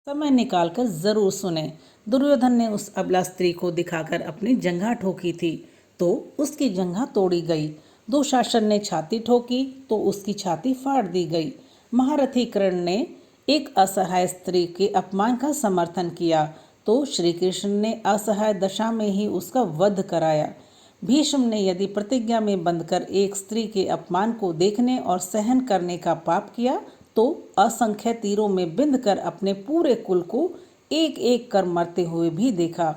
समय निकालकर जरूर सुने। दुर्योधन ने उस अबला स्त्री को दिखाकर अपनी जंघा ठोकी थी तो उसकी जंघा तोड़ी गई। दुशासन ने छाती ठोकी तो उसकी छाती फाड़ दी गई। महारथी कर्ण ने एक असहाय स्त्री के अपमान का समर्थन किया तो श्री कृष्ण ने असहाय दशा में ही उसका वध कराया। भीष्म ने यदि प्रतिज्ञा में बंधकर एक स्त्री के अपमान को देखने और सहन करने का पाप किया तो असंख्य तीरों में बिंध कर अपने पूरे कुल को एक एक कर मरते हुए भी देखा।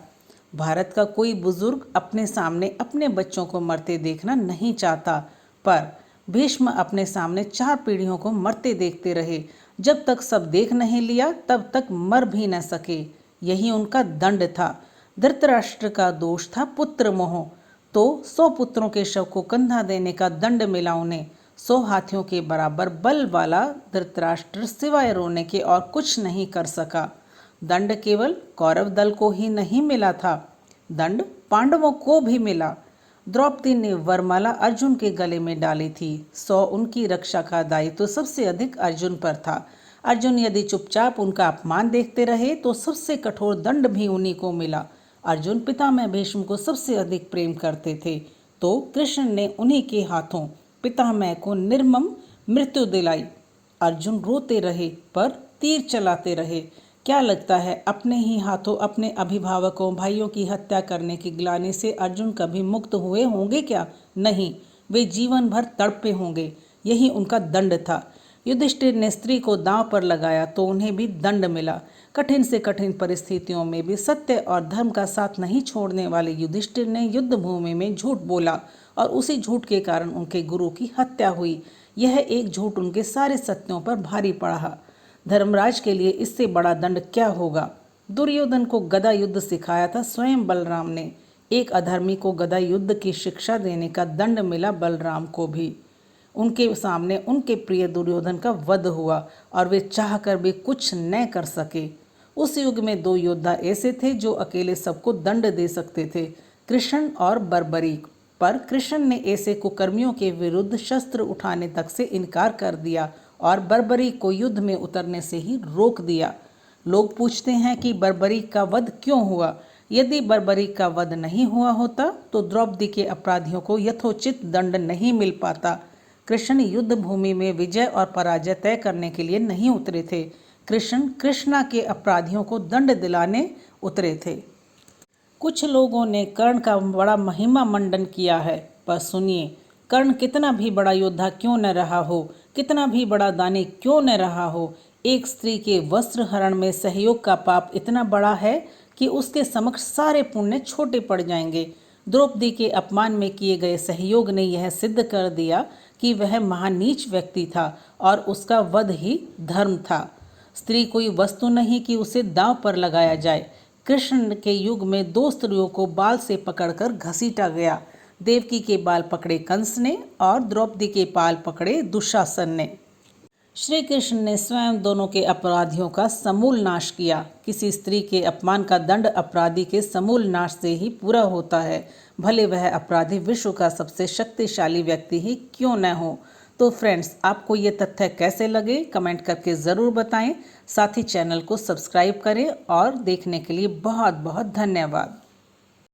भारत का कोई बुजुर्ग अपने सामने अपने बच्चों को मरते देखना नहीं चाहता, पर भीष्म अपने सामने 4 पीढ़ियों को मरते देखते रहे। जब तक सब देख नहीं लिया तब तक मर भी न सके। यही उनका दंड था। धृतराष्ट्र का दोष था पुत्र मोह, तो 100 पुत्रों के शव को कंधा देने का दंड मिला उन्हें। 100 हाथियों के बराबर बल वाला धृतराष्ट्र सिवाय रोने के और कुछ नहीं कर सका। दंड केवल कौरव दल को ही नहीं मिला था, दंड पांडवों को भी मिला। द्रौपदी ने वरमाला अर्जुन के गले में डाली थी। 100 उनकी रक्षा का दायित्व तो सबसे अधिक अर्जुन पर था। अर्जुन यदि चुपचाप उनका अपमान देखते रहे तो सबसे कठोर दंड भी उन्हीं को मिला। अर्जुन पितामह भीष्म को सबसे अधिक प्रेम करते थे तो कृष्ण ने उन्हीं के हाथों पितामह को निर्मम मृत्यु दिलाई। अर्जुन रोते रहे पर तीर चलाते रहे। क्या लगता है अपने ही हाथों अपने अभिभावकों भाइयों की हत्या करने की ग्लानि से अर्जुन कभी मुक्त हुए होंगे क्या? नहीं, वे जीवन भर तड़पे होंगे। यही उनका दंड था। युधिष्ठिर ने स्त्री को दांव पर लगाया तो उन्हें भी दंड मिला। कठिन से कठिन परिस्थितियों में भी सत्य और धर्म का साथ नहीं छोड़ने वाले युधिष्ठिर ने युद्ध भूमि में झूठ बोला और उसी झूठ के कारण उनके गुरु की हत्या हुई। यह एक झूठ उनके सारे सत्यों पर भारी पड़ा। धर्मराज के लिए इससे बड़ा दंड क्या होगा? दुर्योधन को गदा युद्ध सिखाया था स्वयं बलराम ने। एक अधर्मी को गदा युद्ध की शिक्षा देने का दंड मिला बलराम को भी। उनके सामने उनके प्रिय दुर्योधन का वध हुआ और वे चाहकर भी कुछ न कर सके। उस युग में 2 योद्धा ऐसे थे जो अकेले सबको दंड दे सकते थे, कृष्ण और बर्बरीक। पर कृष्ण ने ऐसे कुकर्मियों के विरुद्ध शस्त्र उठाने तक से इनकार कर दिया और बर्बरीक को युद्ध में उतरने से ही रोक दिया। लोग पूछते हैं कि बर्बरीक का वध क्यों हुआ? यदि बर्बरीक का वध नहीं हुआ होता तो द्रौपदी के अपराधियों को यथोचित दंड नहीं मिल पाता। कृष्ण युद्ध भूमि में विजय और पराजय तय करने के लिए नहीं उतरे थे। कृष्ण कृष्णा के अपराधियों को दंड दिलाने उतरे थे। कुछ लोगों ने कर्ण का बड़ा महिमा मंडन किया है, पर सुनिए, कर्ण कितना भी बड़ा योद्धा क्यों न रहा हो, कितना भी बड़ा दानी क्यों न रहा हो, एक स्त्री के वस्त्र हरण में सहयोग का पाप इतना बड़ा है कि उसके समक्ष सारे पुण्य छोटे पड़ जाएंगे। द्रौपदी के अपमान में किए गए सहयोग ने यह सिद्ध कर दिया कि वह महानीच व्यक्ति था और उसका वध ही धर्म था। स्त्री कोई वस्तु नहीं कि उसे दांव पर लगाया जाए। कृष्ण के युग में 2 स्त्रियों को बाल से पकड़कर घसीटा गया। देवकी के बाल पकड़े कंस ने और द्रौपदी के बाल पकड़े दुशासन ने। श्री कृष्ण ने स्वयं दोनों के अपराधियों का समूल नाश किया। किसी स्त्री के अपमान का दंड अपराधी के समूल नाश से ही पूरा होता है, भले वह अपराधी विश्व का सबसे शक्तिशाली व्यक्ति ही क्यों न हो। तो फ्रेंड्स, आपको ये तथ्य कैसे लगे कमेंट करके ज़रूर बताएं। साथ ही चैनल को सब्सक्राइब करें और देखने के लिए बहुत बहुत धन्यवाद।